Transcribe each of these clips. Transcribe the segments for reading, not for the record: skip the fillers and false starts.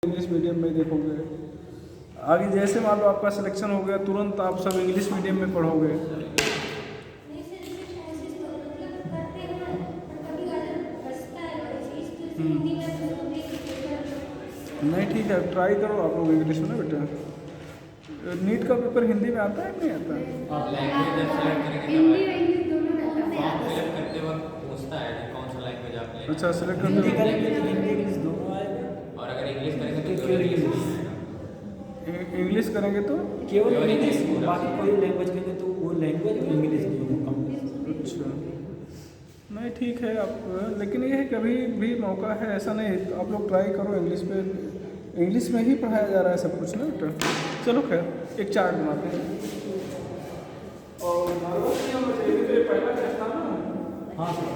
English medium में देखोगे। आगे जैसे मान लो आपका सिलेक्शन हो गया, तुरंत आप सब इंग्लिश मीडियम में पढ़ोगे। नहीं ठीक है, ट्राई करो आप लोग इंग्लिश में ना बेटा। नीट का पेपर हिंदी में आता है कि नहीं आता है? आप लैंग्वेज सेलेक्ट करेंगे तो फॉर्म फिलअप करते वक्त पूछता है कि कौन सा लैंग्वेज आप लेना। अच्छा, सेलेक्ट हिंदी करते करेंगे तो हिंदी इंग्लिश दोनों आएगा, और अगर इंग्लिश करेंगे तो केवल केवल इंग्लिश इंग्लिश। आएगा। इंग्लिश करेंगे तो केवल इंग्लिश, बाकी कोई लैंग्वेज करेंगे तो वो लैंग्वेज और इंग्लिश दोनों कम। अच्छा नहीं ठीक है आप, लेकिन ये है कभी भी मौका है ऐसा नहीं, आप लोग ट्राई करो इंग्लिश पे। इंग्लिश में ही पढ़ाया जा रहा है सब कुछ ना बेटा। चलो खैर एक चार्ट बनाते हैं। और पहला टेस्ट था ना? हाँ सर,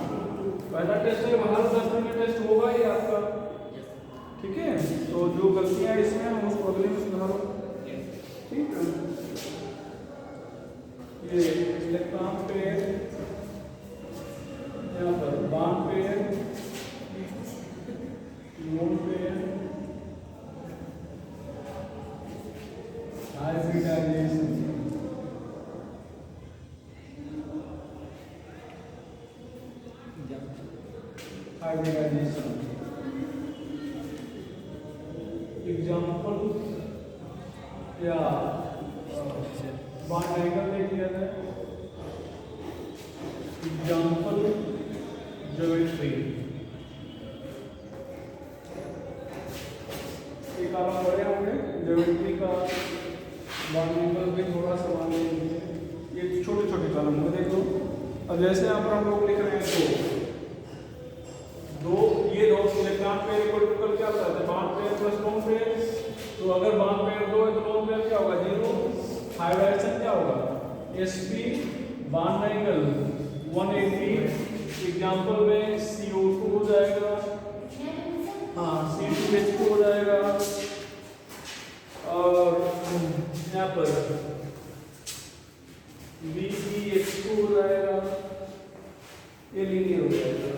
पहला टेस्ट है, भारत दर्शन में टेस्ट होगा ही आपका, ठीक है। तो जो गलतियाँ इसमें हैं उसको अगले में सुधारो, ठीक है। ये इलेक्ट्रॉन पेयर, यहाँ पर bond pair, lone pair, hybridization, hybridization. Example या बॉन्ड एंगल देख लिया जाए। एग्जाम्पल ज्योमेट्री, एक कॉलम बड़े होंगे, ज्योमेट्री का बॉन्ड एंगल भी थोड़ा सा मान लीजिए, ये छोटे छोटे कॉलम होंगे। देखो अब जैसे यहाँ पर हम लोग लिख रहे हैं दो ये दो इलेक्ट्रॉन पेयर इक्वल टू क्या होता है, bond pair plus lone pair. तो अगर बॉन्ड पेयर 2 है तो लोन पेयर क्या होगा, 0। हाइब्रिडाइजेशन क्या होगा, sp बॉन्ड एंगल 180। एग्जांपल में CO2 हो जाएगा, हाँ C2H2 हो जाएगा, और यहाँ पर BeH2 हो जाएगा, ये लीनियर हो जाएगा,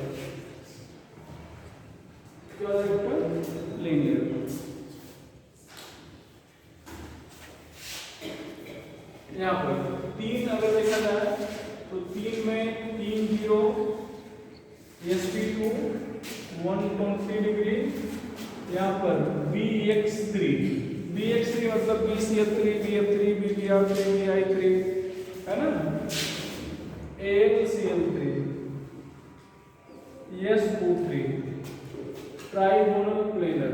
क्या होगा लीनियर। यहाँ पर 3 अगर देखा जाए तो 3 में 3 0, sp2 120 डिग्री, यहाँ पर bx3 मतलब bcl3 bf3 bbr3 bi3 है ना, alcl3 so3 ट्राइगोनल प्लेनर।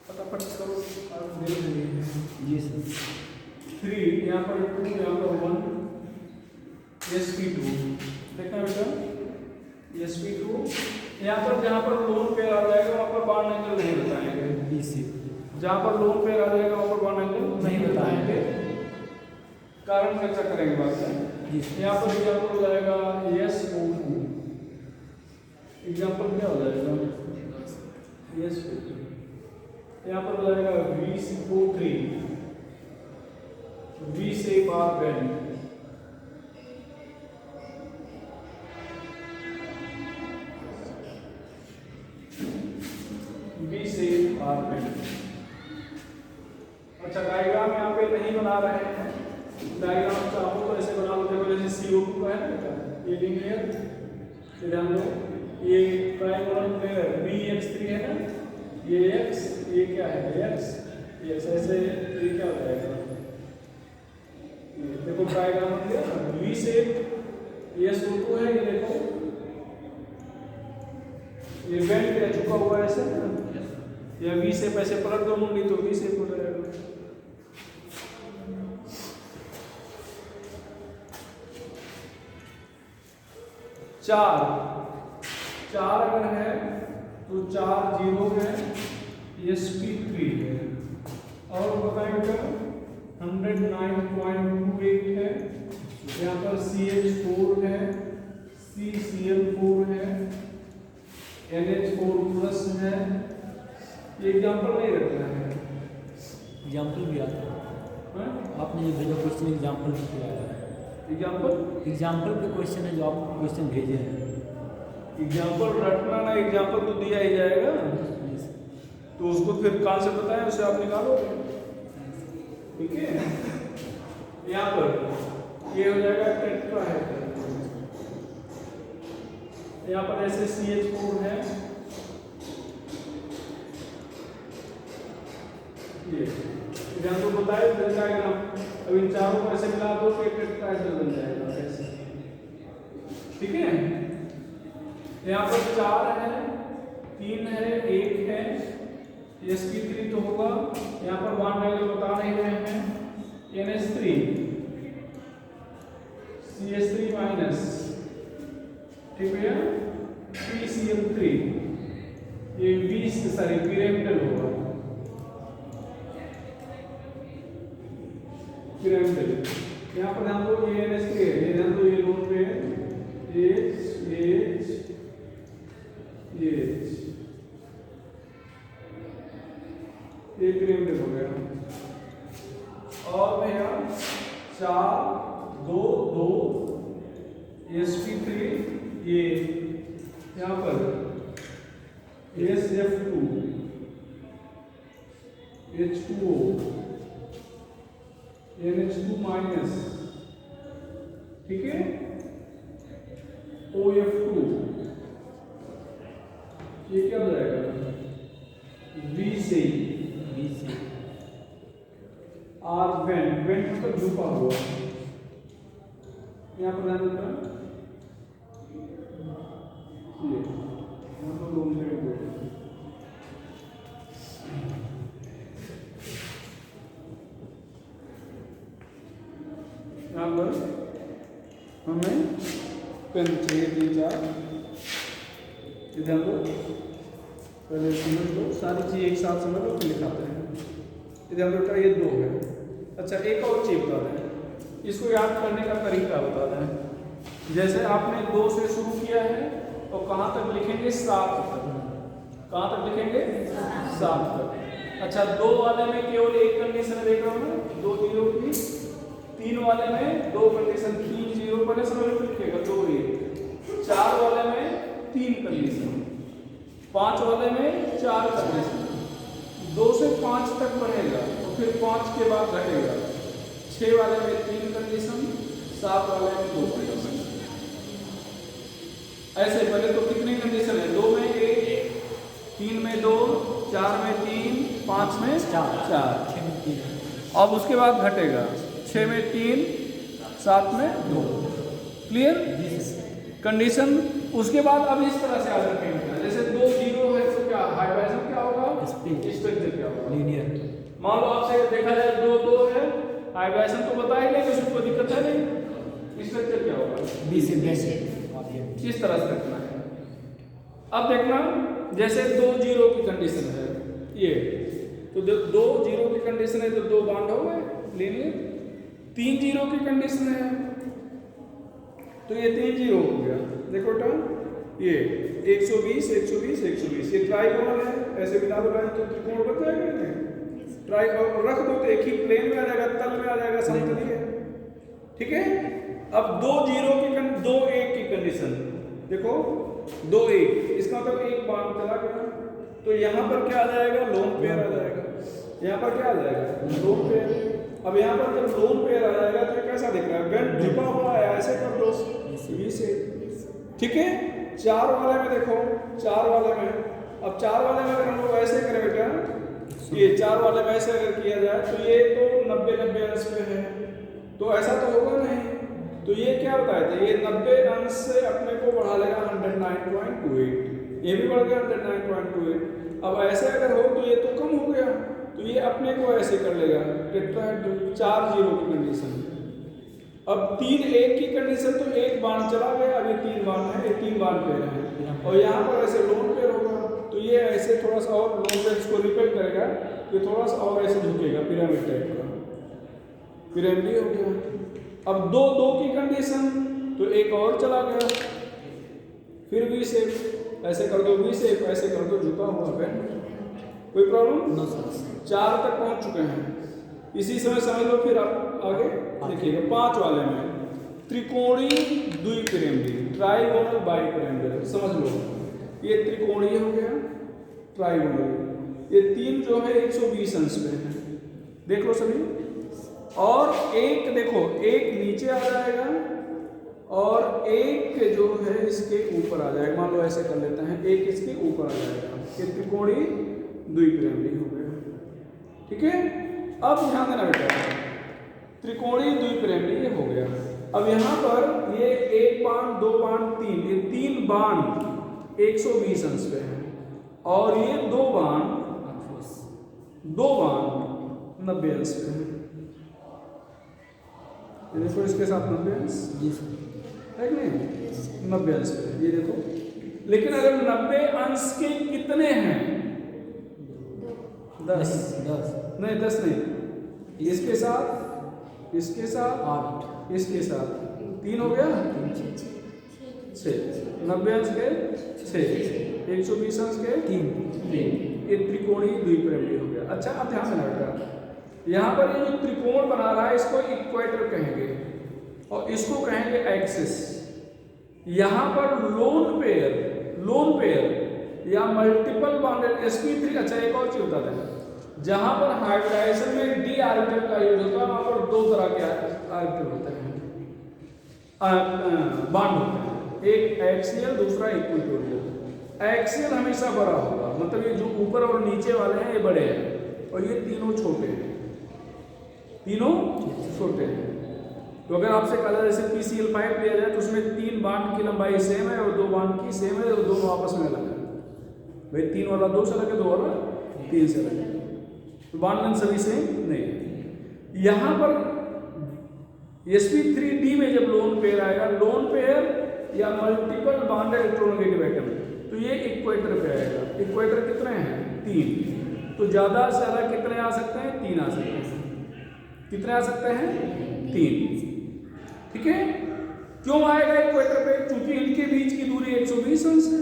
फटाफट करो और दे देंगे। जी सर। 3 यहाँ पर 2, यहाँ पर 1, sp2 देखना बेटा, sp2 यहाँ पर जहाँ पर लोन पेयर आ जाएगा वहाँ पर बॉन्ड एंगल नहीं बताएंगे, BC जहाँ पर लोन पेयर आ जाएगा वहाँ पर बॉन्ड एंगल नहीं बताएंगे, कारण चर्चा करेंगे बाद में। यहाँ पर एग्जाम्पल हो जाएगा SO2, एग्जाम्पल क्या हो जाएगा SO2, यहाँ पर हो जाएगा VCO3, V से बार बैंड, V से बार बैंड। अच्छा डायग्राम यहाँ पे नहीं बना रहे हैं, डायग्राम चाहो तो ऐसे बना लो, देखो जैसे CO2 का है ना, ये लीनियर, ध्यान दो, ये ट्राइगोनल प्लेनर BX3 है ना, ये x, ये क्या है x, ये ऐसे ये क्या हो जाएगा, ये देखो ट्राइगोनल दिया ना, V से ये SO2 है, ये देखो ये बेंड पे झुका हुआ है ऐसे ना, या V से पैसे पलट दो मुंडी तो V से हो जाएगा। चार अगर है तो 4 0 है, sp3 है, और बताएंगे 109.28 है, यहाँ पर CH4 है, CCl4 है, NH4 प्लस है। ये एग्जाम्पल नहीं रखना है, एग्जाम्पल भी आता है, आपने जो भेजा क्वेश्चन एग्जाम्पल भी किया है। एग्जाम्पल एग्जाम्पल पे क्वेश्चन है जो आप क्वेश्चन भेजे हैं। एग्जाम्पल रटना ना, एग्जाम्पल तो दिया ही जाएगा, तो उसको फिर कहाँ से पता है, उसे आप निकालोगे। ठीक है, यहाँ पर ये हो जाएगा टेट्राहेड्रल। यहाँ पर ऐसे CH4 है, ये ध्यान तो बताए बन जाएगा। अब इन चारों को ऐसे मिला दो तो टेट्राहेड्रल बन जाएगा ऐसे। ठीक है, यहाँ पर 4 है, 3 है, 1 है, sp3 तो होगा। यहाँ पर बॉन्ड डायग्राम बता नहीं रहे हैं, NH3 CH3 माइनस, ठीक है, PCl3 ये 20 सॉरी पिरामिडल होगा, पिरामिडल। यहाँ पर ध्यान दो ये NH3 है, ये ध्यान दो ये लोन पे H ये पिरामिडल हो गया। और भैया 4 2 2 sp3 ये यहाँ पर SF2 H2O NH2 माइनस, ठीक है, OF2 ये क्या हो जाएगा, V से R वेंट, वेंट मतलब झुका हुआ। यहाँ पर ध्यान देना ये मतलब दोनों से यहाँ पर हमें पेन चाहिए 3-4, ध्यान दो, पहले समझ लो सारी चीज़ एक साथ समझ लो फिर लिखाते हैं। ध्यान दो ये 2 है। अच्छा एक और चीज़ बता दें, इसको याद करने का तरीका बता दें। जैसे आपने 2 से शुरू किया है तो कहाँ तक लिखेंगे, 7 तक। कहाँ तक लिखेंगे, 7 तक। अच्छा 2 वाले में केवल एक कंडीशन देख रहा हूँ, 2 0 की। 3 वाले में 2 कंडीशन, 3 0 पहले समझ लो लिखेगा 2 1। 4 वाले में 3 कंडीशन, 5 वाले में 4 कंडीशन, 2 से 5 तक बढ़ेगा तो फिर 5 के बाद घटेगा। 6 वाले में 3 कंडीशन, 7 वाले में 2 कंडीशन। ऐसे पहले तो कितनी कंडीशन है, 2 में 1, 3 में 2, 4 में 3, 5 में 4। अब उसके बाद घटेगा 6 में 3, 7 में 2। Clear condition. उसके बाद अब इस तरह से याद रखेंगे, जैसे 2 0 है तो क्या हाइड्रोजन क्या होगा, स्ट्रक्चर क्या होगा, लीनियर। मान लो आपसे देखा जाए 2 2 है, हाइड्रोजन तो बता ही नहीं, उसमें कोई दिक्कत है नहीं, स्ट्रक्चर क्या होगा, इस तरह से रखना है। अब देखना जैसे 2 0 की कंडीशन है ये, तो 2 0 की कंडीशन है तो 2 बॉन्ड हो गए लीनियर। 3 0 की कंडीशन है तो ये 3 0 हो गया। देखो टर्म ये 120 120 120 ये ट्राइगोनल है, ऐसे बिना दो लाइन तो त्रिकोण बन जाएगा नहीं, ट्राई रख दो तो एक ही प्लेन में आ जाएगा, तल में आ जाएगा, समतल है। ठीक है, अब 2 0 की 2 1 की कंडीशन देखो, 2 1 इसका मतलब एक बाण चला गया, तो यहाँ पर क्या आ जाएगा, लोन पेयर आ जाएगा। यहाँ पर क्या आ जाएगा, लोन पेयर। अब यहाँ पर जब लोन पेयर आ जाएगा तो कैसा दिख रहा है, बेंड झुका हुआ है, ऐसे कर दो V से। ठीक है, 4 वाले में देखो, 4 वाले में, अब 4 वाले में अगर हम लोग ऐसे करें बेटा, ये 4 वाले में ऐसे अगर किया जाए तो ये तो 90 अंश पे है, तो ऐसा तो होगा नहीं, तो ये क्या बताया था, ये 90 अंश से अपने को बढ़ा लेगा 109.28, ये भी बढ़ गया 109.28। अब ऐसे अगर हो तो ये तो कम हो गया, तो ये अपने को ऐसे कर लेगा टेट्राहेड्रल। 4 0 की कंडीशन। अब 3 1 की कंडीशन तो एक बाण चला गया, अब ये 3 बाण है, ये 3 बाण पेयर है, और यहाँ पर ऐसे लोन पेयर होगा, तो ये ऐसे थोड़ा सा और लोन पेयर इसको रिपेल करेगा, ये थोड़ा सा और ऐसे झुकेगा, पिरामिड टाइप का, पिरामिड हो गया। अब 2 2 की कंडीशन तो एक और चला गया, फिर V से ऐसे कर दो, V से ऐसे कर दो, झुका हुआ पेन, कोई प्रॉब्लम नो सर। 4 तक पहुंच चुके हैं, इसी समय समझ लो। फिर आप आगे देखिएगा 5 वाले में, त्रिकोणीय द्विपिरामिड, ट्राइगोनल बाइपिरामिड, समझ लो ये त्रिकोणीय हो गया, ट्राइगोनल, ये तीन जो है 120 अंश पे है, देख लो सभी। और एक देखो, एक नीचे आ जाएगा और एक जो है इसके ऊपर आ जाएगा, मान लो ऐसे कर लेते हैं, एक इसके ऊपर आ जाएगा, ये त्रिकोणीय द्विपिरामिड हो गया, ठीक है। अब ध्यान देना बेटा, त्रिकोणीय द्विपिरामिड ये हो गया। अब यहाँ पर ये एक बाण, दो बाण, तीन, ये तीन बाण 120 अंश पे है और ये दो बाण 90 अंश पे है। ये देखो इसके साथ 90 अंश है कि नहीं, 90 अंश पे है, ये देखो। लेकिन अगर 90 अंश के कितने हैं, 10 नहीं, 10 नहीं, इसके साथ, इसके साथ 8, इसके साथ 3 हो गया, 6, 90 अंश के 6, 120 अंश के 3, ये त्रिकोणीय द्विपिरामिड हो गया। अच्छा अब ध्यान देना बेटा, यहाँ पर ये जो त्रिकोण बना रहा है इसको इक्वेटर कहेंगे और इसको कहेंगे एक्सिस। यहाँ पर लोन पेयर या मल्टीपल बॉन्डेड sp3। अच्छा एक और चीज बता दें, जहाँ पर हाइब्रिडाइजेशन में डी ऑर्बिटल का यूज होता है वहाँ पर दो तरह के ऑर्बिटल होते हैं, बॉन्ड होते हैं, एक एक्सियल दूसरा इक्वेटोरियल। एक्सियल हमेशा बड़ा होगा, मतलब ये जो ऊपर और नीचे वाले हैं ये बड़े हैं और ये तीनों छोटे हैं, तीनों छोटे हैं। तो अगर आपसे कहा जैसे PCl5 लिया जाए तो उसमें 3 बांड की लंबाई सेम है और 2 बांड की सेम है और दोनों आपस में अलग है। भाई 3 वाला 2 से अलग है, 2 वाला 3 से अलग है, तो बांड लेंथ सभी सेम नहीं है। यहाँ पर sp3d में जब लोन पेयर आएगा, लोन पेयर या मल्टीपल बॉन्डेड इलेक्ट्रोनेगेटिव एटम, तो ये इक्वेटर पे आएगा। इक्वेटर कितने हैं, 3, तो ज्यादा से ज्यादा कितने आ सकते हैं, 3 आ सकते हैं। कितने आ सकते हैं, 3, ठीक है। क्यों आएगा इक्वेटर पे, क्योंकि इनके बीच की दूरी 120 अंश है,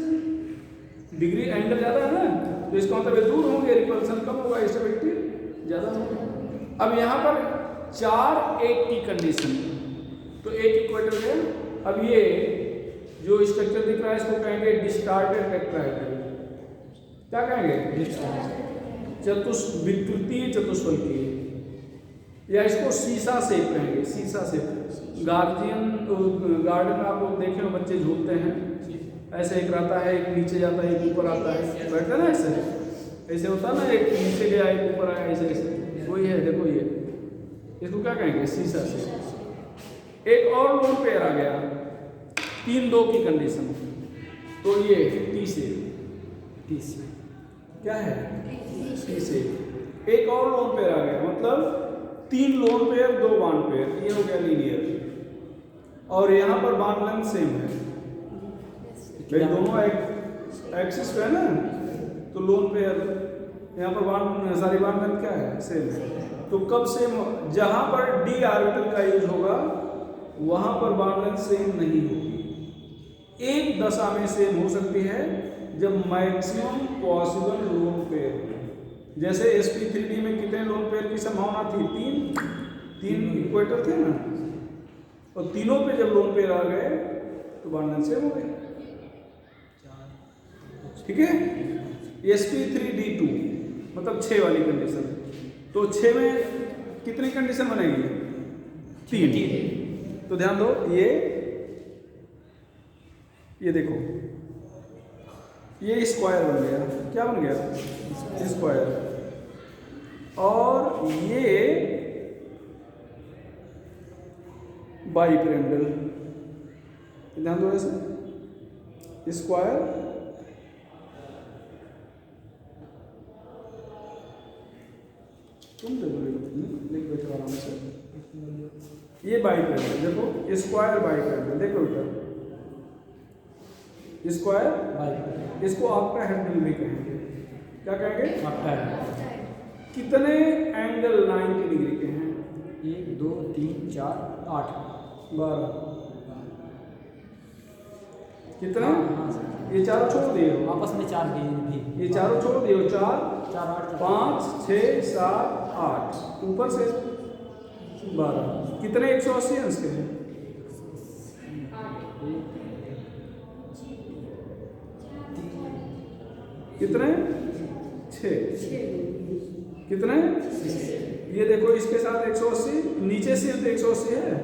डिग्री एंगल ज्यादा है ना, तो इसका मतलब दूर होंगे, रिपल्सन कम होगा, स्टेबिलिटी ज्यादा होगा। अब यहाँ पर 4 एक की कंडीशन, तो एक इक्वेटर है। अब ये जो स्ट्रक्चर दिख रहा है इसको कहेंगे डिस्टार्टेड टेट्राहेड्रल, क्या कहेंगे, विकृतीय चतुष्फलकीय, या इसको सीसा शेप कहेंगे, सीसा शेप। गार्डन में आप लोग देखे हो बच्चे झूलते हैं, ऐसे एक रहता है, एक नीचे जाता है, एक ऊपर आता है, बैठते हैं ना ऐसे, ऐसे होता है ना, एक नीचे गया एक ऊपर आया, ऐसे ऐसे, वही है। देखो ये, इसको क्या कहेंगे, सीसा शेप। एक और लोन पेयर आ गया 3-2 की कंडीशन, तो ये टी शेप, क्या है, टी शेप। एक और लोन पेयर आ गया, मतलब 3 लोन पेयर 2 बॉन्ड पेयर, ये हो गया लीनियर, और यहाँ पर बॉन्ड लेंथ सेम है, दोनों एक्सिस पे है ना, तो लोन पेयर यहाँ पर बॉन्ड लेंथ क्या है, सेम है। तो कब सेम, जहाँ पर डी ऑर्बिटल का यूज होगा वहाँ पर बॉन्ड लेंथ सेम नहीं होगी। एक दशा में सेम हो सकती है, जब मैक्सिमम पॉसिबल लोन पेयर हो। जैसे sp3d में कितने लोन पेयर की संभावना थी, 3 इक्वेटर थे ना, और तीनों पे जब लोन पेयर आ गए तो बॉन्ड लेंथ सेम हो गए, ठीक है। sp3d2 मतलब 6 वाली कंडीशन, तो 6 में कितनी कंडीशन बनेगी, 3। तो ध्यान दो, ये देखो, ये स्क्वायर बन गया, क्या बन गया, स्क्वायर, और ये बाइपिरामिडल। ध्यान दो, ऐसे स्क्वायर, तुम लिख बैठो आराम से, ये बाइपिरामिडल, देखो स्क्वायर बाइपिरामिडल, देखो बेटा स्क्वायर बाइपिरामिडल, इसको ऑक्टाहेड्रल भी कहेंगे, क्या कहेंगे, ऑक्टाहेड्रल। कितने एंगल 90 डिग्री के हैं, 1 2 3 4 8 12, कितना, ये चारों छोड़ दिए हो, आपस में 4 भी, ये चारों छोड़ दिए हो, 4 4 8 5 6 7 8, ऊपर से 12, कितने 180 अंश के हैं, कितने 6 कितने ये देखो इसके साथ 180 नीचे से तो 180 है,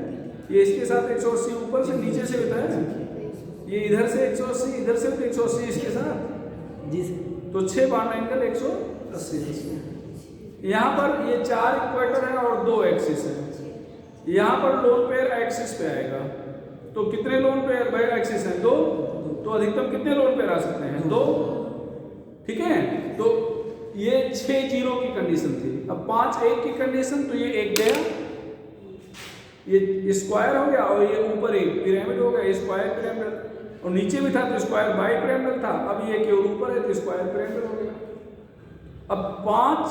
ये इसके साथ 180 ऊपर से नीचे से होता है, ये इधर से 180 इधर से तो 180 इसके साथ जी सर। तो 6 बार एंगल 180। यहाँ पर ये 4 इक्वेटर है और 2 एक्सिस है। यहाँ पर लोन पेयर एक्सिस पे आएगा तो कितने लोन पेयर भाई एक्सिस हैं 2, तो अधिकतम कितने लोन पेयर आ सकते हैं 2, ठीक है। तो ये 6 जीरो की कंडीशन थी। अब 5 1 की कंडीशन, तो ये 1 गया, ये स्क्वायर हो गया और ये ऊपर एक पिरामिड हो गया, स्क्वायर पिरामिड, और नीचे भी था तो स्क्वायर बाई पिरामिड था। अब ये केवल ऊपर है तो स्क्वायर पिरामिड हो गया। अब 5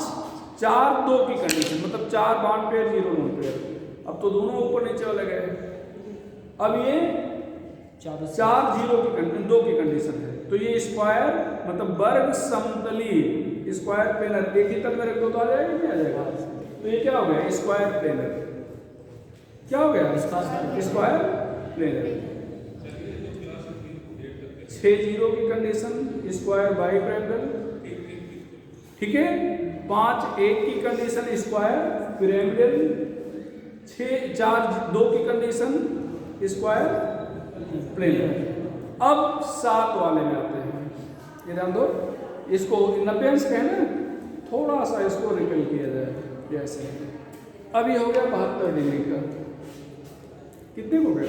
4 2 की कंडीशन, मतलब 4 बॉन्ड पेयर 0 लोन पेयर। अब तो दोनों ऊपर नीचे वाले गए। अब ये 4 0 की कंडीशन 2 की कंडीशन है, तो ये स्क्वायर मतलब वर्ग समतलीय स्क्वायर प्लेनर एक ही तल में रख दो तो आ जाएगा नहीं आ जाएगा। तो ये क्या हो गया स्क्वायर प्लेनर, क्या हो गया स्क्वायर प्लेनर। 6 0 की कंडीशन स्क्वायर बाई ट्रायंगल, ठीक है। 5 1 की कंडीशन स्क्वायर पिरामिडल, 6 4 2 की कंडीशन स्क्वायर प्लेनर। अब 7 वाले में आते हैं, ये ध्यान दो, इसको 90 अंश का है ना, थोड़ा सा इसको रिपेल किया जाए जैसे। अब ये हो गया 72 डिग्री का, कितने हो गए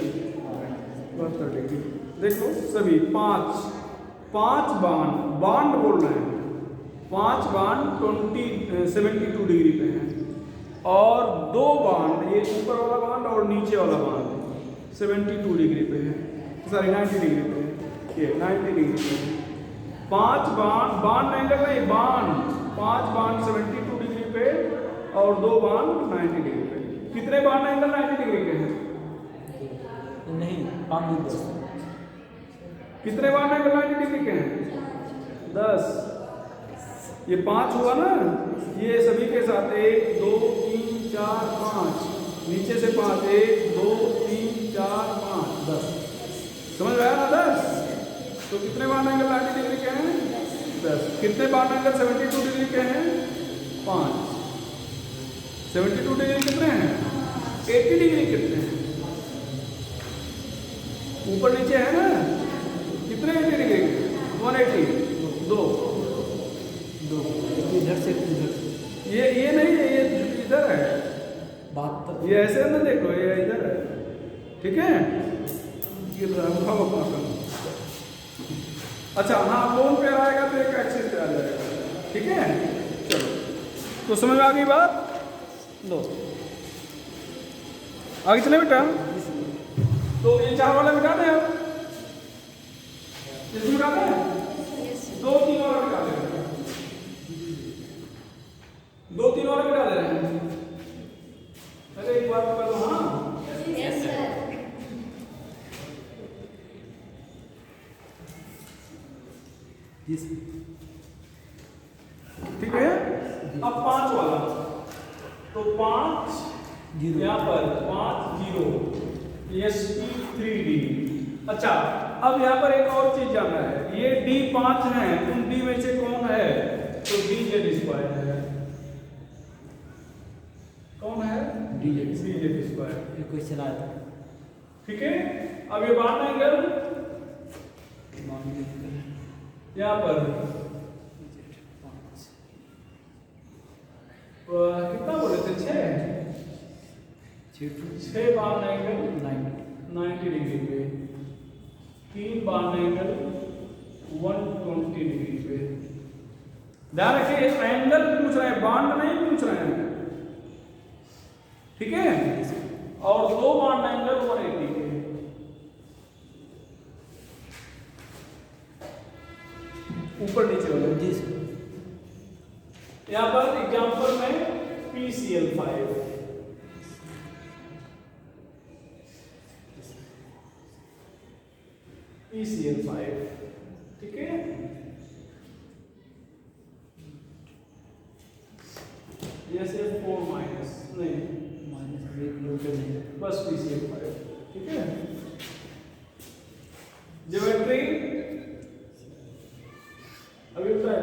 72 डिग्री। देखो सभी 5 बांड बोल रहे हैं, 5 बांड 72 डिग्री पे हैं और 2 बांड, ये ऊपर वाला बांड और नीचे वाला बांड 72 डिग्री पे है, सॉरी 90 डिग्री पे है, ये 90 डिग्री पे है। 5 बांड एंगल नहीं, 5 बांड 72 डिग्री पे और 2 बांड 90 डिग्री पे। कितने बांड एंगल 90 डिग्री के हैं? नहीं 5 10। कितने बांड एंगल 90 डिग्री के हैं? 10। ये 5 हुआ ना, ये सभी के साथ 1 2 3 4 5, नीचे से 5 1 2 3 4 5 10, समझ आया ना 10। तो कितने बांड एंगल 90 डिग्री के हैं? 10। कितने बांड एंगल 72 डिग्री के हैं? 5। 72 डिग्री कितने हैं? 80 डिग्री कितने हैं? ऊपर नीचे है ना, कितने 80 डिग्री के? 180 2 इधर से इधर से, ये नहीं है, ये इधर है, 72। ये ऐसे ना देखो, ये इधर है, ठीक है। ये उठाओ अपना काम। अच्छा हाँ, लोन पे आएगा तो एक एक्सिस पे आ जाएगा, ठीक है। चलो तो समझ में आ गई बात, लो आगे चले बेटा। तो ये 4 वाला बिठा दें, अब इसमें बिठा दें, 2 3 वाला बिठा दें, 2 3 वाला बिठा दे रहे हैं। अरे एक बात कर लो, हाँ ठीक है। अब 5 वाला, तो 5 यहाँ पर 5 0 SP3D। अच्छा अब यहाँ पर एक और चीज जानना है, ये D5 है, तुम D में से कौन है? तो DZ स्क्वायर है। कौन है? DZ square. ये क्वेश्चन आया था, ठीक है। अब ये बांड एंगल यहाँ पर कितना बोले थे? 6 बांड एंगल 90 डिग्री पे, 3 बांड एंगल 120 डिग्री पे। ध्यान रखिए एंगल पूछ रहे हैं, बांड नहीं पूछ रहे हैं, ठीक है। और 2 बांड एंगल 180 के। ऊपर नीचे वाले जी। यहाँ पर एग्जांपल में PCl5, ठीक है। जैसे 4 माइनस नहीं बस PCl5, ठीक है। ज्योमेट्री अभी बताया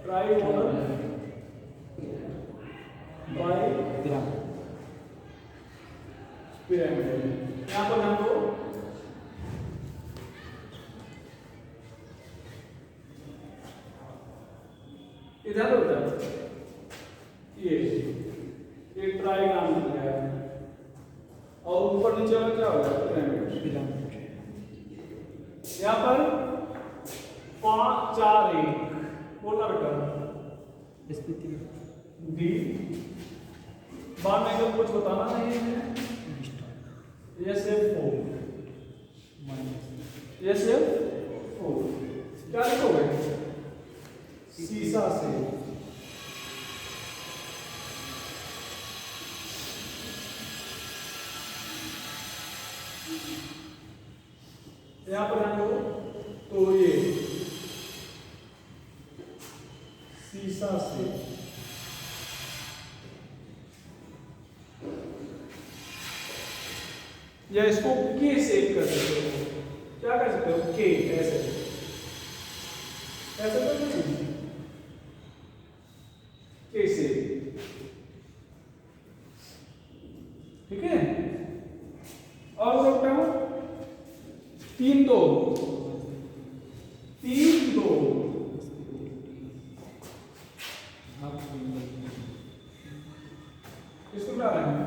ट्राइगोनल बाई पिरामिड। यहाँ पर हमको इधर उधर ये ट्राइगन बन गया और ऊपर नीचे वाला क्या होगा पिरामिड। यहाँ पर 5 4 1 पोलर का डी बाद में अगर कुछ बताना नहीं है SF4 SF4 क्या लिखोगे शीशा से यहाँ पर हम लोग तो ये शीशा से या इसको के सेव कर सकते हो। क्या कर सकते हो के ऐसे ऐसे तो नहीं के सेव ठीक है। और बोलता हूं 3 2 3 2 इसको क्या रहा है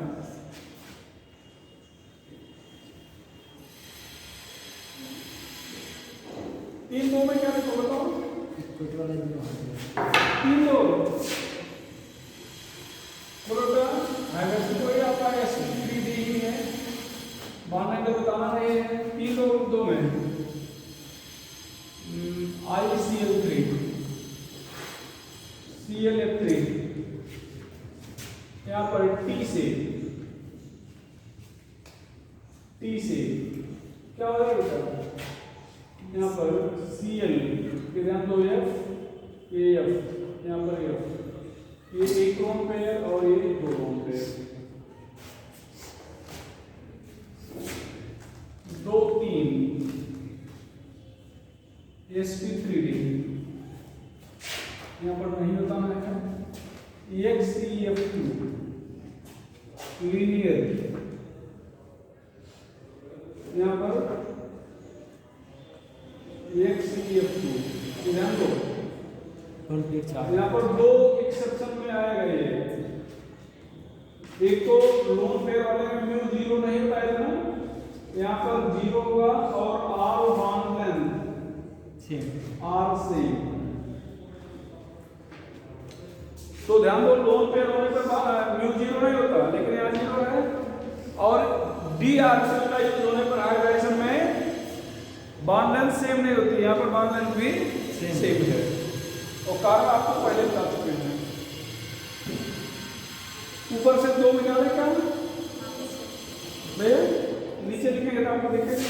3 2 में क्या लिखो बताओ 3 2 बोलो क्या है कोई आपका ऐसे 3D ही है बाहर का बताना नहीं है 3 2 में ICl3 ClF3 यहाँ पर T से क्या हो रहा है यहाँ पर Cl फिर यहाँ 2F ये F यहाँ पर F ये 1 लोन पेयर और ये 2 लोन पेयर 2 3 sp3d यहाँ पर नहीं बताना है EXEF2 लीनियर यहाँ पर EXEF2 ध्यान दो यहाँ पर 2 एक्सेप्शन में आएगा ये एक तो लोन पेयर वाले में म्यू 0 नहीं होता है ना यहाँ पर 0 होगा और R बॉन्ड लेंथ R से तो ध्यान दो लोन पेयर होने पर म्यू 0 नहीं होता लेकिन यहाँ 0 है और DR का यूज होने पर हाई डायरेक्शन में बॉन्ड लेंथ सेम नहीं होती यहाँ पर बॉन्ड लेंथ भी सेम है और कारण आपको पहले बता चुके हैं। ऊपर से 2 निकाले क्या भैया नीचे लिखेंगे तो आपको देखेंगे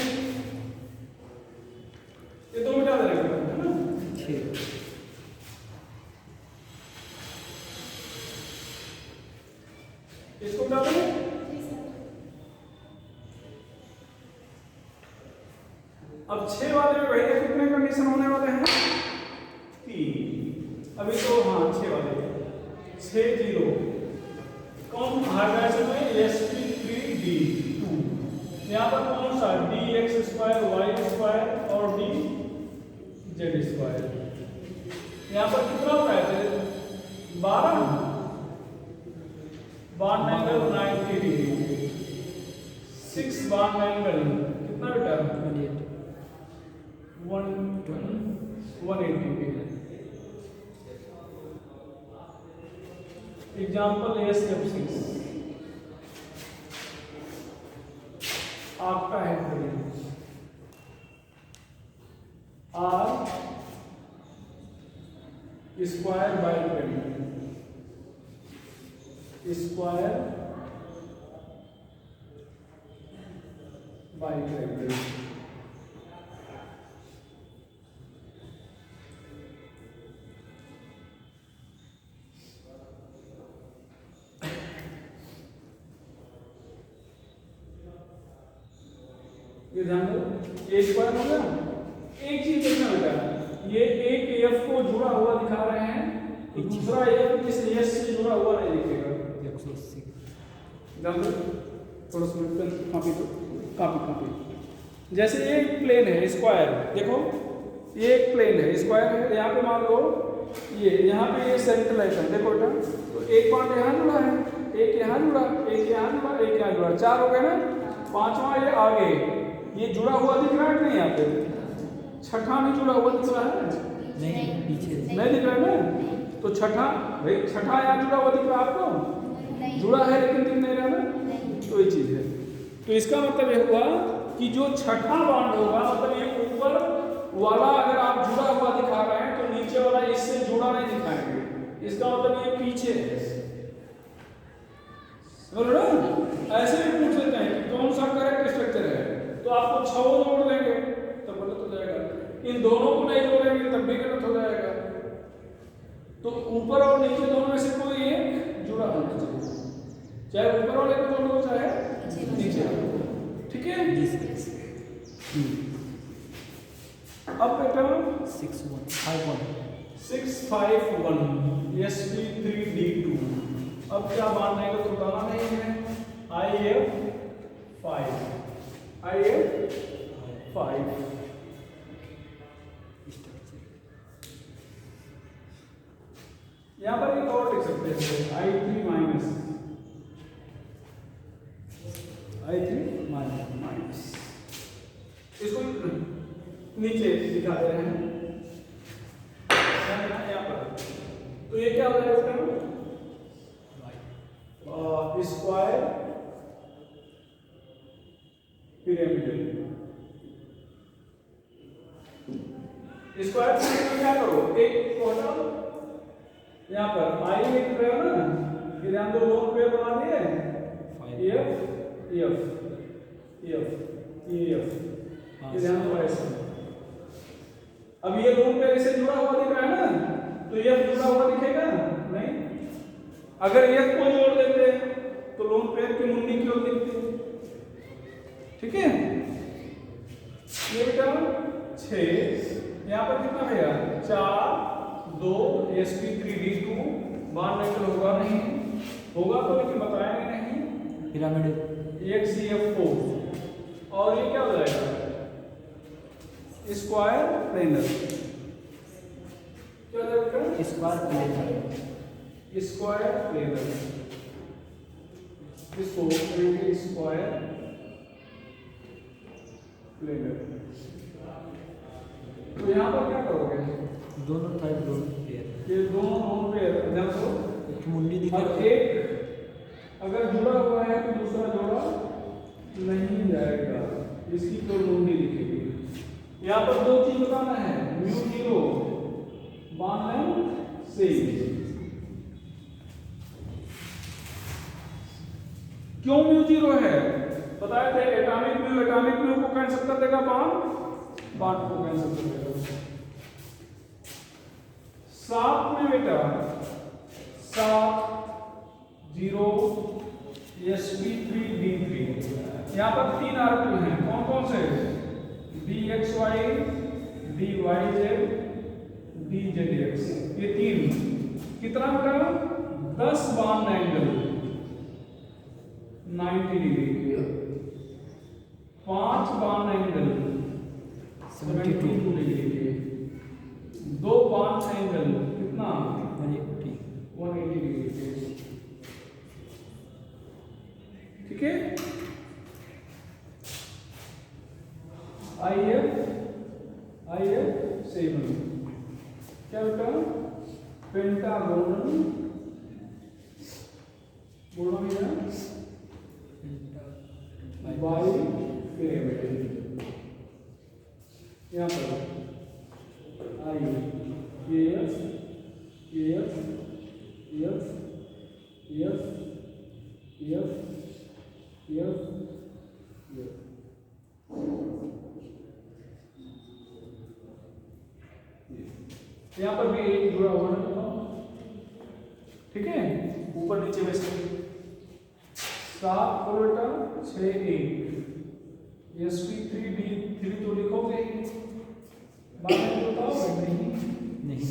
ये 2 मिटा देंगे है ना इसको मिटा देंगे अब 6 वाले में भैया कितने कंडीशन होने वाले हैं 3 अभी तो हाँ 6 वाले 6 0 कौन हाइड्रोजन में sp3d 2 यहाँ पर कौन सा dx² y² और dz²। यहाँ पर कितना होता है 12 bond angle 90 degree 6 bond angle कितना बेटा 180 एग्जाम्पल SF6 आपका है R square by square by ये ध्यान दो ये स्क्वायर हो गया एक चीज देखना बेटा ये एक एफ को जुड़ा हुआ दिखा रहे हैं तो दूसरा एफ किस एस से जुड़ा हुआ नहीं दिखेगा। 180 थोड़ा सा कॉपी जैसे ये एक प्लेन है स्क्वायर, देखो ये एक प्लेन है स्क्वायर है, यहाँ पे मान लो ये यहाँ पे ये सेंट्रलाइज है, देखो बेटा तो एक पॉइंट यहाँ जुड़ा है, एक यहाँ जुड़ा, एक यहाँ जुड़ा, एक यहाँ जुड़ा, 4 हो गए ना। पांचवा ये आगे ये जुड़ा हुआ दिख रहा है नहीं, यहाँ पे छठा नहीं जुड़ा हुआ दिख रहा है, नहीं पीछे नहीं दिख रहा है ना। तो छठा भाई छठा यहाँ जुड़ा हुआ दिख रहा है आपको, जुड़ा है लेकिन दिख नहीं रहा ना, तो ये चीज है। तो इसका मतलब ये हुआ कि जो छठा बॉन्ड होगा मतलब ये ऊपर वाला अगर आप जुड़ा हुआ दिखा रहे हैं तो नीचे वाला इससे जुड़ा नहीं दिखाएंगे, इसका मतलब ये पीछे है। समझ रहे हो? ऐसे भी पूछ लेते हैं कि कौन सा करेक्ट स्ट्रक्चर है, तो आपको 6 जोड़ देंगे तब गलत हो जाएगा, इन दोनों को नहीं जोड़ेंगे तब भी गलत हो जाएगा। तो ऊपर और नीचे दोनों में से कोई एक जुड़ा होना चाहिए, चाहे ऊपर वाले को जोड़ दो चाहे नीचे वाले को, ठीक है। अब बेटा 651 sp3d2, अब क्या मानने को तो बताना नहीं है, IF5 यहाँ पर एक और लिख सकते हैं I3 माइनस, इसको नीचे दिखा दे रहे हैं यहाँ पर, तो ये क्या हो जाएगा स्क्वायर पिरामिडल। स्क्वायर पिरामिडल क्या करो, एक को हटाओ, यहाँ पर आई लिख रहे हो ना, फिर हम दो लोन पेयर बना दिए एफ फिर हम दो ऐसे। अब ये लोन पेयर इसे जुड़ा हुआ दिख रहा है ना, तो एफ जुड़ा हुआ दिखेगा नहीं, अगर एफ को जोड़ देते तो लोन पेयर की मुंडी की ओर दिखती, ठीक है। ये बेटा 6, यहाँ पर कितना भैया 4 2 sp3d2, बार निकल होगा नहीं, होगा तो लेकिन बताएंगे नहीं, पिरामिड एक CF4, और ये क्या हो जाएगा स्क्वायर प्लेनर, क्या हो जाएगा स्क्वायर प्लेनर, इसको करेंगे स्क्वायर प्लेनर। तो यहाँ पर क्या करोगे, दोनों टाइप लोन पेयर, ये दोनों लोन पेयर ध्यान दो, एक मुंडी दिख अब रहा है, एक अगर जुड़ा हुआ है तो दूसरा जोड़ा नहीं जाएगा, इसकी तो मुंडी दिखेगी। यहाँ पर 2 चीज बताना है, μ0 मान लें सेम, क्यों μ0 है बताए थे, एटॉमिक म्यू को कैंसिल कर देगा, बांड को कैंसिल कर देगा। 7 में बेटा 7 0 sp3d3, यहाँ पर 3 आर्टिकल हैं, कौन कौन से, dxy dyz dzx, ये 3 कितना बेटा 10 बान एंगल 90 डिग्री, 5 बान एंगल 72 डिग्री के, 2 बान एंगल कितना 180 डिग्री के, ठीक है। IF 7 क्या बेटा पेंटागोनल, बोलो भैया बाई पिरामिड, यहाँ पर यहाँ पर भी एक जुड़ा हुआ है, ठीक है, ऊपर नीचे में से 7 बेटा 6 1 sp3d3 तो लिखोगे बाद में बताओ नहीं, नहीं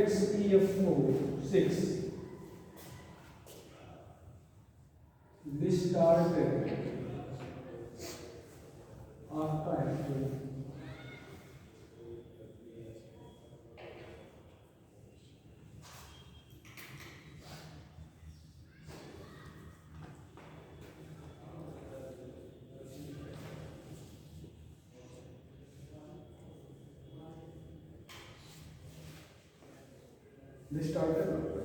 XEF4 6 this started आपका एक्चुअली this started आपका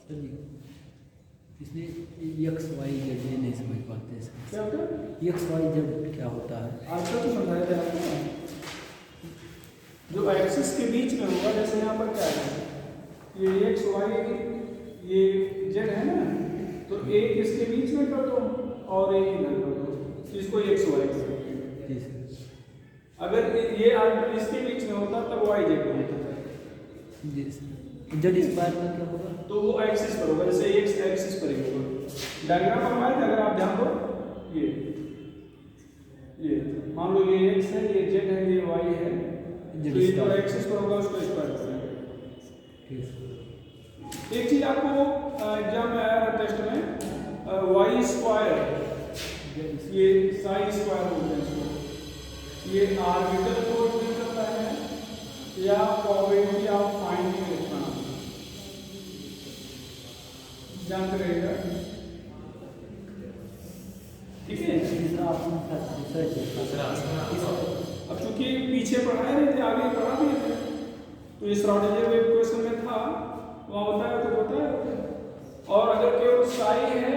सर जी इसमें एक्स वाई जेड ये नहीं समझ पाते हैं सर। क्या होता है एक्स वाई जेड क्या होता है? आजकल तो समझाया था आपको जो एक्सिस के बीच में होगा, जैसे यहाँ पर क्या है ये एक्स वाई ये जेड है ना, तो एक इसके बीच में कर दो और एक इधर कर दो, इसको एक्स वाई कर दो। जी सर। अगर ये आर्टिकल इसके बीच में होता तब वाई जेड होता है, जी सर। जेड स्क्वायर का क्या होगा? तो वो एक्सिस पर होगा, जैसे एक्स एक्सिस पर ही होगा। डायग्राम बनवाए थे, अगर आप ध्यान दो ये मान लो ये एक्स है, ये जेड है, ये वाई है, तो ये जो एक्सिस पर होगा उसको स्क्वायर करेंगे। ठीक है। एक चीज आपको एग्जाम में आया था टेस्ट में, वाई स्क्वायर ये साई स्क्वायर बोलते हैं इसको, ये आर्बिटल को रिप्रेजेंट करता है या प्रोबेबिलिटी ऑफ फाइंडिंग इतना जानते रहिएगा, ठीक है। अब चूंकि पीछे पढ़ाए रहे थे, आगे पढ़ा दिए थे, तो ये श्रोडिंगर वेव क्वेश्चन में था, वहाँ बताया तो बताया। और अगर केवल साई है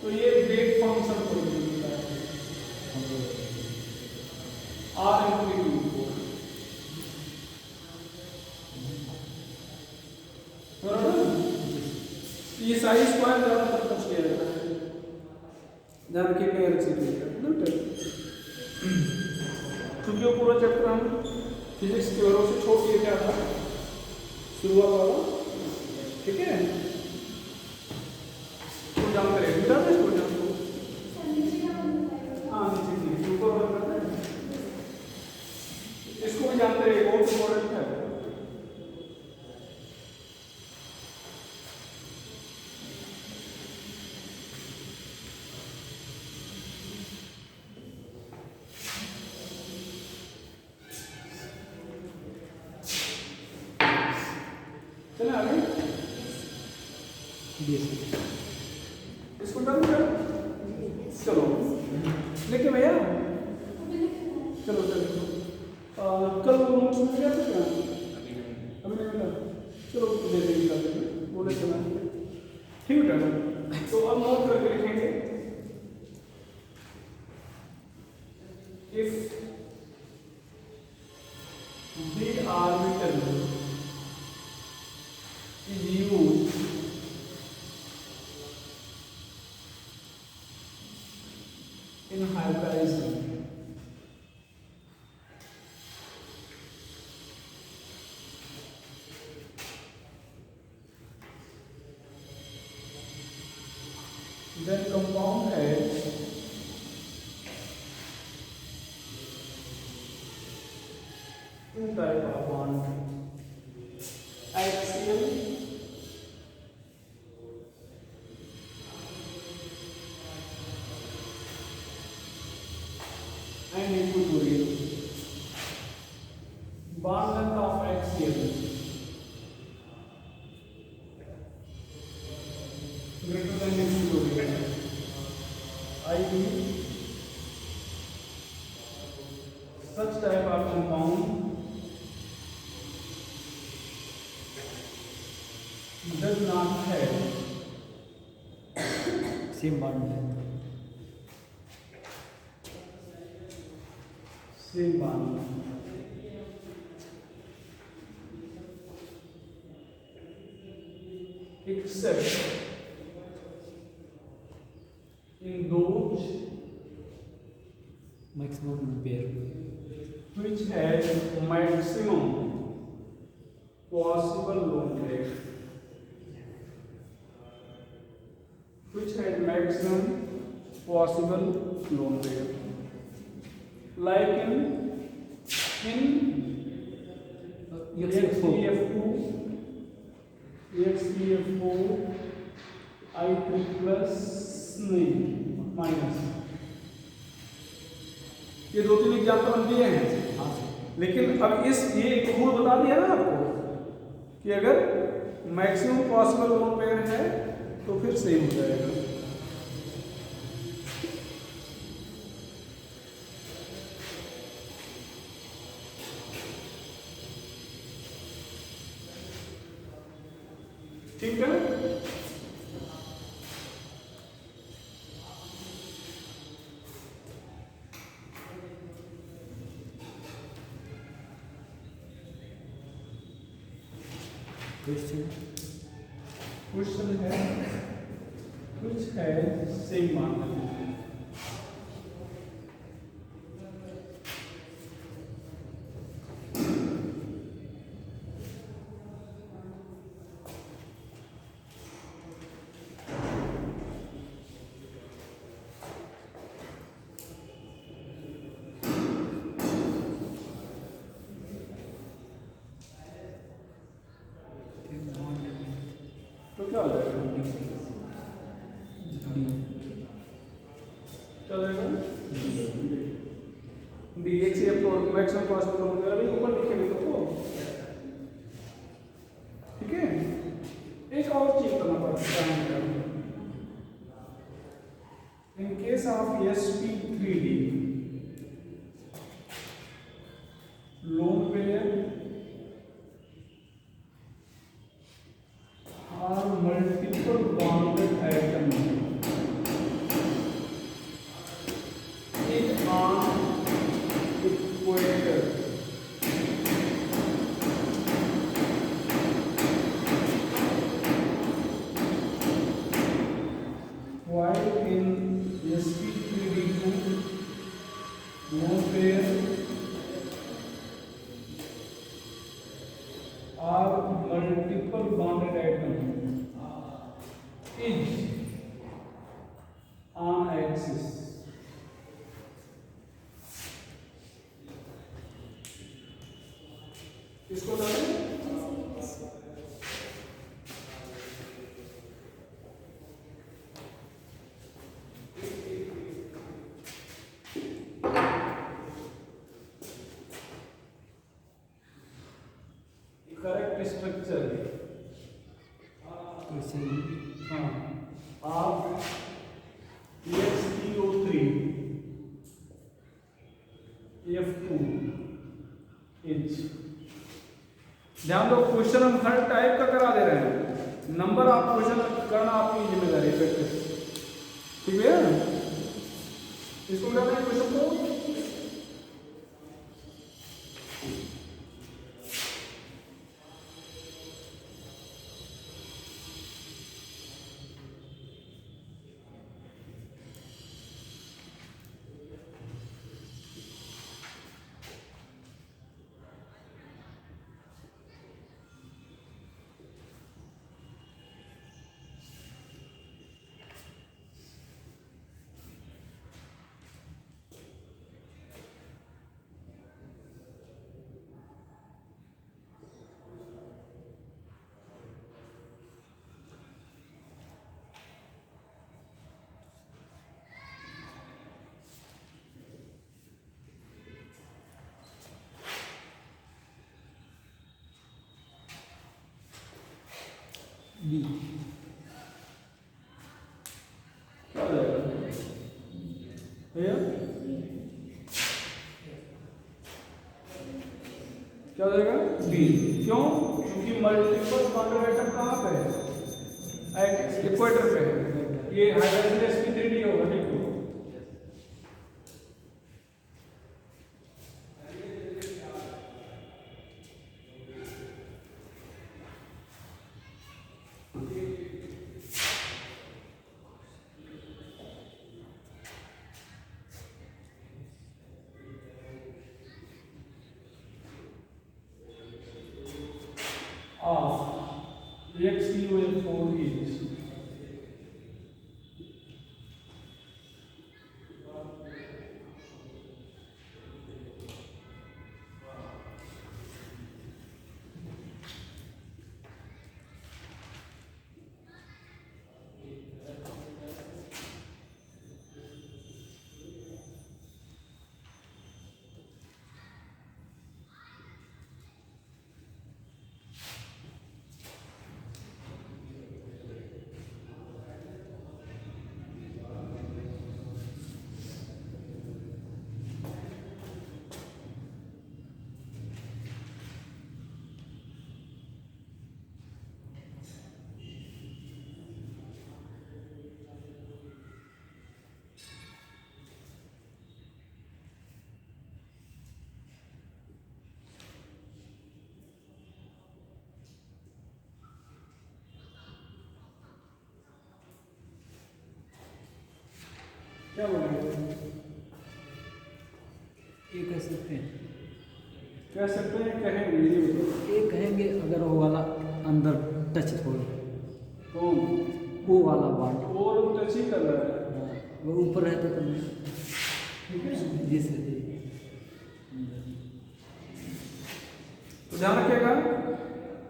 तो ये वेव फंक्शन को मिलता है आर एम्पलीट्यूड को, ये साई स्क्वायर ज्यादातर पूछ लिया जाता है, ध्यान रखिए कहीं अलग से नहीं। क्योंकि वो पूरा चैप्टर हम फिजिक्स के वजह से छोड़ दिए, क्या था शुरुआत वाला, ठीक है। तो जानते रहे मिला था इसको जान को, हाँ नीचे ऊपर बंद करते हैं, इसको भी जानते रहे, बहुत इंपॉर्टेंट है। चले आगे, इसको डन कर, चलो लेके भैया, चलो चलो कल वो नोट्स मिल गया था क्या? अभी नहीं मिला, चलो दे देंगे कर देंगे, बोले चला ठीक है। तो अब नोट करके लिखेंगे, if the orbital is used in hybridizing, then compound has two type of bond, axial and equatorial. Bond length of axial greater than equatorial, i.e. such type of compound does not have same bond है। same bond, except in those maximum pair which has maximum possible loan rate, which has maximum possible loan rate, like in XPF2, I3 plus नहीं minus, ये दो तीन example हम दिए हैं। हाँ sir. लेकिन अब इस ये एक रूल बता दिया ना आपको कि अगर मैक्सिमम पॉसिबल लोन पेयर है तो फिर सेम हो जाएगा। ठीक है, क्वेश्चन है कुछ है सेम मान लीजिए। तो क्या हो जाएगा, क्या हो जाएगा डी एक्स एफ तो मैक्सिमम पॉसिबल लोन पेयर अभी ऊपर लिखेंगे तो ठीक है। एक और चीज करना पड़ता है, in case of SP3D lone pair are multiple bonded atoms in an equator, while in SP3D2 lone pair are multiple bonded atoms is on axis. इसको डालें, करेक्ट स्ट्रक्चर हाँ आप XPO3 F2H, ध्यान दो क्वेश्चन हम हर टाइप का करा दे रहे हैं, नंबर ऑफ क्वेश्चन करना आपकी जिम्मेदारी प्रैक्टिस, ठीक है। इसको करना है क्वेश्चन को, बी क्या हो जाएगा भैया, क्या हो जाएगा बी। क्यों? क्योंकि मल्टीपल बॉन्डेड एटम कहाँ पे है, इक्वेटर पे है, ये हाइड्रोजन sp3d होगा, ठीक है। हाफ एक्स की वजह 4 क्या बोलेंगे? ये कह सकते हैं, कह सकते हैं, कहेंगे ये बताओ। ये कहेंगे अगर वो वाला अंदर टच हो, कौन? वो वाला बात, और टच ही कर रहा है, वो ऊपर रहता तो ठीक है। जिस तो ध्यान रखिएगा,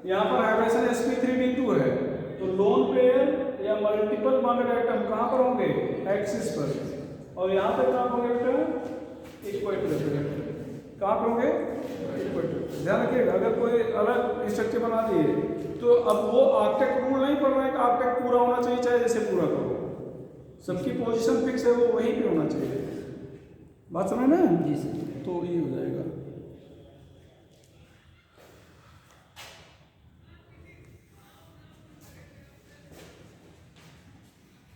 यहाँ पर हाइब्रिडेशन sp3d2 है, तो लोन पेयर या मल्टीपल बॉन्डेड एटम कहाँ पर होंगे? एक्सिस पर। और यहाँ पे कहाँ होंगे बेटा? इक्वेटर पे। कहाँ पे होंगे? इक्वेटर। ध्यान रखिएगा, अगर कोई अलग स्ट्रक्चर बना दिए तो अब वो आर्किटेक्ट रूल नहीं पड़ रहा है कि आर्किटेक्ट पूरा होना चाहिए चाहे जैसे पूरा करो, सबकी पोजीशन फिक्स है, वो वहीं पे होना चाहिए। बात समझ ना? जी सर। तो ये हो जाएगा।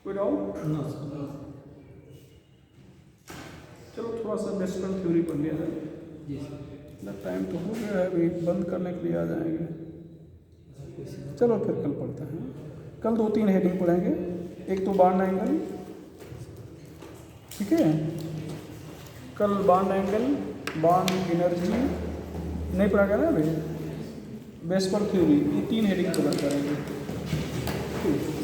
कोई डाउट? No sir. चलो थोड़ा सा वेस्टर्न थ्योरी पढ़ लिया जाए। जी सर। टाइम तो हो गया है, अभी बंद करने के लिए आ जाएंगे। चलो फिर कल पढ़ते हैं। कल 2-3 हेडिंग पढ़ेंगे। एक तो बॉन्ड एंगल, ठीक है, कल बॉन्ड एंगल, बॉन्ड एनर्जी नहीं पढ़ा गया ना अभी, वेस्टर्न थ्योरी, ये 3 हेडिंग कवर करेंगे। ठीक।